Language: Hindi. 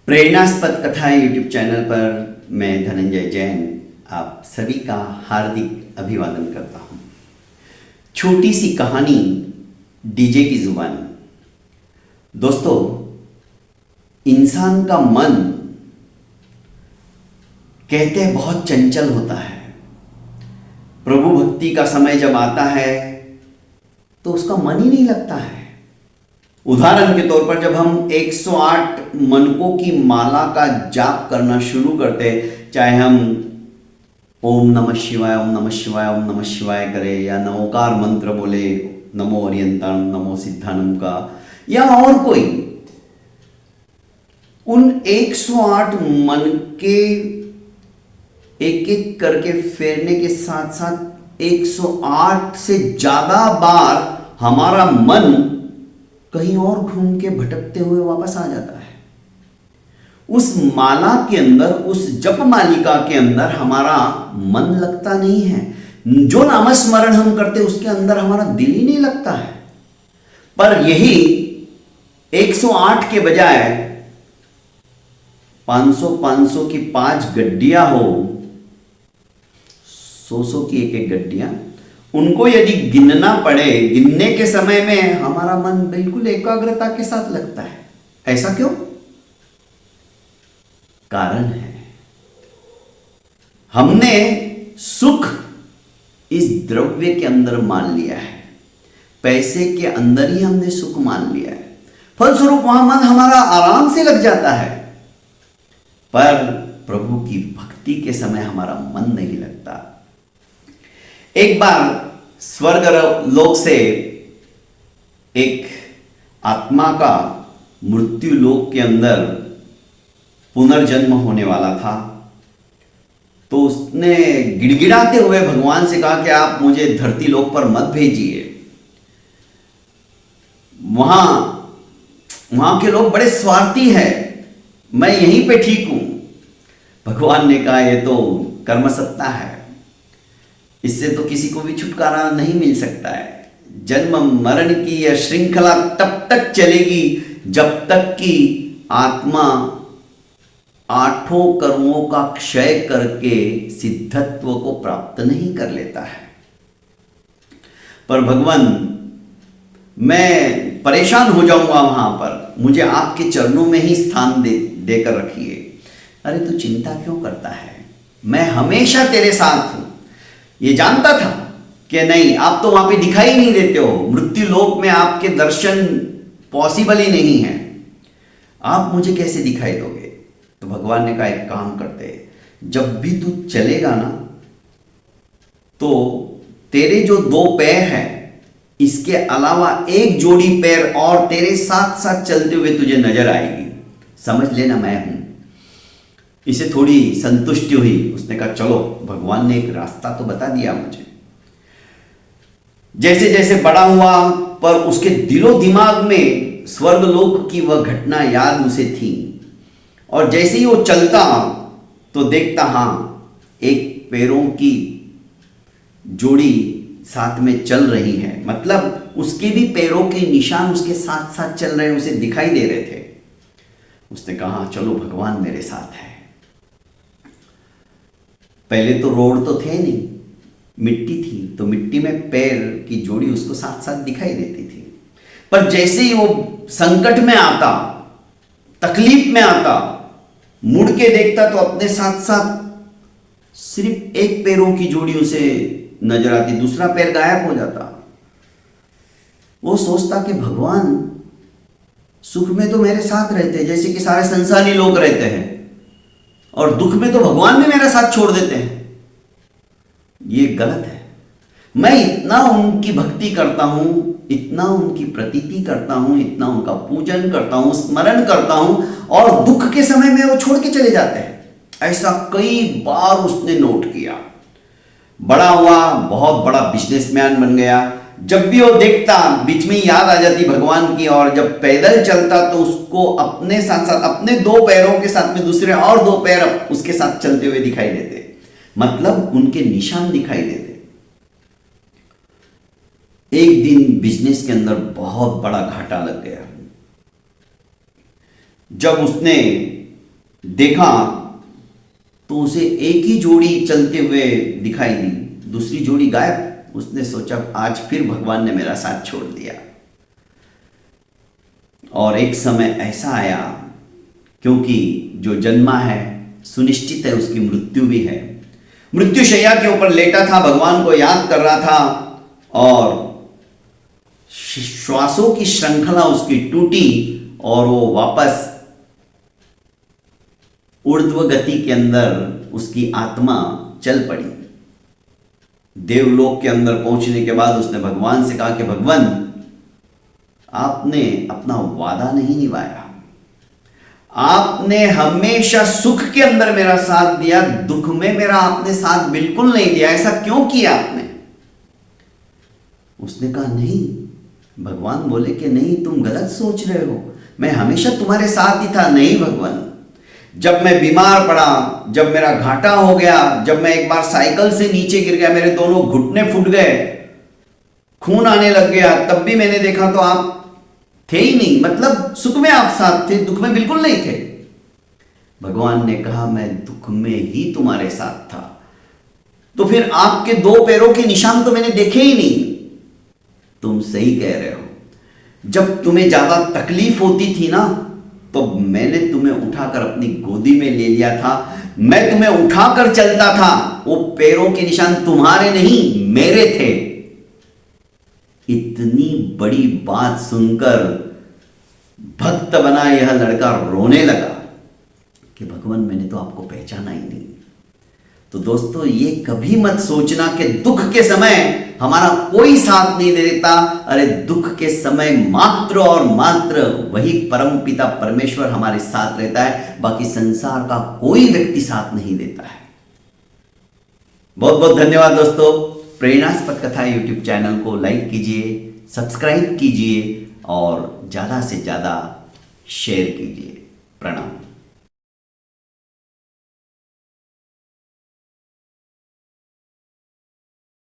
प्रेरणास्पद कथा यूट्यूब चैनल पर मैं धनंजय जैन आप सभी का हार्दिक अभिवादन करता हूँ। छोटी सी कहानी डीजे की जुबानी। दोस्तों, इंसान का मन कहते हैं बहुत चंचल होता है। प्रभु भक्ति का समय जब आता है तो उसका मन ही नहीं लगता है। उदाहरण के तौर पर जब हम 108 मनकों की माला का जाप करना शुरू करते, चाहे हम ओम नमः शिवाय ओम नमः शिवाय ओम नमः शिवाय करें या नमोकार मंत्र बोले, नमो अरियंताणम नमो सिद्धानम का, या और कोई, उन 108 मन के एक एक करके फेरने के साथ साथ 108 से ज्यादा बार हमारा मन कहीं और घूम के भटकते हुए वापस आ जाता है। उस माला के अंदर, उस जप मालिका के अंदर हमारा मन लगता नहीं है। जो नामस्मरण हम करते उसके अंदर हमारा दिल ही नहीं लगता है। पर यही 108 के बजाय 500 की 5 गड्डियां हो, 100 की एक गड्डियां, उनको यदि गिनना पड़े, गिनने के समय में हमारा मन बिल्कुल एकाग्रता के साथ लगता है। ऐसा क्यों? कारण है, हमने सुख इस द्रव्य के अंदर मान लिया है, पैसे के अंदर ही हमने सुख मान लिया है। फलस्वरूप वहां मन हमारा आराम से लग जाता है, पर प्रभु की भक्ति के समय हमारा मन नहीं लगता। एक बार स्वर्ग लोक से एक आत्मा का मृत्यु लोक के अंदर पुनर्जन्म होने वाला था। तो उसने गिड़गिड़ाते हुए भगवान से कहा कि आप मुझे धरती लोक पर मत भेजिए, वहां के लोग बड़े स्वार्थी हैं, मैं यहीं पे ठीक हूं। भगवान ने कहा ये तो कर्म सत्ता है, इससे तो किसी को भी छुटकारा नहीं मिल सकता है। जन्म मरण की यह श्रृंखला तब तक चलेगी जब तक कि आत्मा 8 कर्मों का क्षय करके सिद्धत्व को प्राप्त नहीं कर लेता है। पर भगवान, मैं परेशान हो जाऊंगा वहां पर, मुझे आपके चरणों में ही स्थान देकर रखिए। अरे तू चिंता क्यों करता है, मैं हमेशा तेरे साथ हूं। ये जानता था कि नहीं, आप तो वहां पे दिखाई नहीं देते हो, मृत्यु लोक में आपके दर्शन पॉसिबल ही नहीं है, आप मुझे कैसे दिखाई दोगे? तो भगवान ने कहा एक काम करते, जब भी तू चलेगा ना तो तेरे जो 2 पैर हैं, इसके अलावा एक जोड़ी पैर और तेरे साथ साथ चलते हुए तुझे नजर आएगी। समझ लेना मैं हूं। इसे थोड़ी संतुष्टि हुई। उसने कहा चलो, भगवान ने एक रास्ता तो बता दिया मुझे। जैसे जैसे बड़ा हुआ, पर उसके दिलो दिमाग में स्वर्गलोक की वह घटना याद उसे थी, और जैसे ही वो चलता तो देखता, हां, एक पैरों की जोड़ी साथ में चल रही है, मतलब उसके भी पैरों के निशान उसके साथ साथ चल रहे, उसे दिखाई दे रहे थे। उसने कहा चलो, भगवान मेरे साथ है। पहले तो रोड तो थे नहीं, मिट्टी थी, तो मिट्टी में पैर की जोड़ी उसको साथ साथ दिखाई देती थी। पर जैसे ही वो संकट में आता, तकलीफ में आता, मुड़ के देखता तो अपने साथ साथ सिर्फ एक पैरों की जोड़ी उसे नजर आती, दूसरा पैर गायब हो जाता। वो सोचता कि भगवान सुख में तो मेरे साथ रहते जैसे कि सारे संसारी लोग रहते हैं, और दुख में तो भगवान भी मेरा साथ छोड़ देते हैं। ये गलत है। मैं इतना उनकी भक्ति करता हूं, इतना उनकी प्रतीति करता हूं, इतना उनका पूजन करता हूं, स्मरण करता हूं, और दुख के समय में वो छोड़ के चले जाते हैं। ऐसा कई बार उसने नोट किया। बड़ा हुआ, बहुत बड़ा बिजनेसमैन बन गया। जब भी वो देखता, बीच में याद आ जाती भगवान की, और जब पैदल चलता तो उसको अपने साथ साथ, अपने 2 पैरों के साथ में दूसरे और 2 पैर उसके साथ चलते हुए दिखाई देते, मतलब उनके निशान दिखाई देते। एक दिन बिजनेस के अंदर बहुत बड़ा घाटा लग गया। जब उसने देखा तो उसे एक ही जोड़ी चलते हुए दिखाई दी, दूसरी जोड़ी गायब। उसने सोचा आज फिर भगवान ने मेरा साथ छोड़ दिया। और एक समय ऐसा आया, क्योंकि जो जन्मा है सुनिश्चित है उसकी मृत्यु भी है। मृत्युशैया के ऊपर लेटा था, भगवान को याद कर रहा था और श्वासों की श्रृंखला उसकी टूटी और वो वापस ऊर्ध्व गति के अंदर उसकी आत्मा चल पड़ी। देवलोक के अंदर पहुंचने के बाद उसने भगवान से कहा कि भगवान, आपने अपना वादा नहीं निभाया। आपने हमेशा सुख के अंदर मेरा साथ दिया, दुख में मेरा आपने साथ बिल्कुल नहीं दिया। ऐसा क्यों किया आपने? उसने कहा नहीं। भगवान बोले कि नहीं, तुम गलत सोच रहे हो, मैं हमेशा तुम्हारे साथ ही था। नहीं भगवान, जब मैं बीमार पड़ा, जब मेरा घाटा हो गया, जब मैं एक बार साइकिल से नीचे गिर गया, मेरे दोनों घुटने फूट गए, खून आने लग गया, तब भी मैंने देखा तो आप थे ही नहीं। मतलब सुख में आप साथ थे, दुख में बिल्कुल नहीं थे। भगवान ने कहा मैं दुख में ही तुम्हारे साथ था, तो फिर आपके दो पैरों के निशान तो मैंने देखे ही नहीं। तुम सही कह रहे हो, जब तुम्हें ज्यादा तकलीफ होती थी ना, तो मैंने तुम्हें उठाकर अपनी गोदी में ले लिया था, मैं तुम्हें उठाकर चलता था। वो पैरों के निशान तुम्हारे नहीं मेरे थे। इतनी बड़ी बात सुनकर भक्त बना यह लड़का रोने लगा कि भगवान, मैंने तो आपको पहचाना ही नहीं। तो दोस्तों, ये कभी मत सोचना कि दुख के समय हमारा कोई साथ नहीं देता। अरे दुख के समय मात्र और मात्र वही परमपिता परमेश्वर हमारे साथ रहता है, बाकी संसार का कोई व्यक्ति साथ नहीं देता है। बहुत बहुत धन्यवाद दोस्तों। प्रेरणास्पद कथा यूट्यूब चैनल को लाइक कीजिए, सब्सक्राइब कीजिए और ज़्यादा से ज़्यादा शेयर कीजिए। प्रणाम।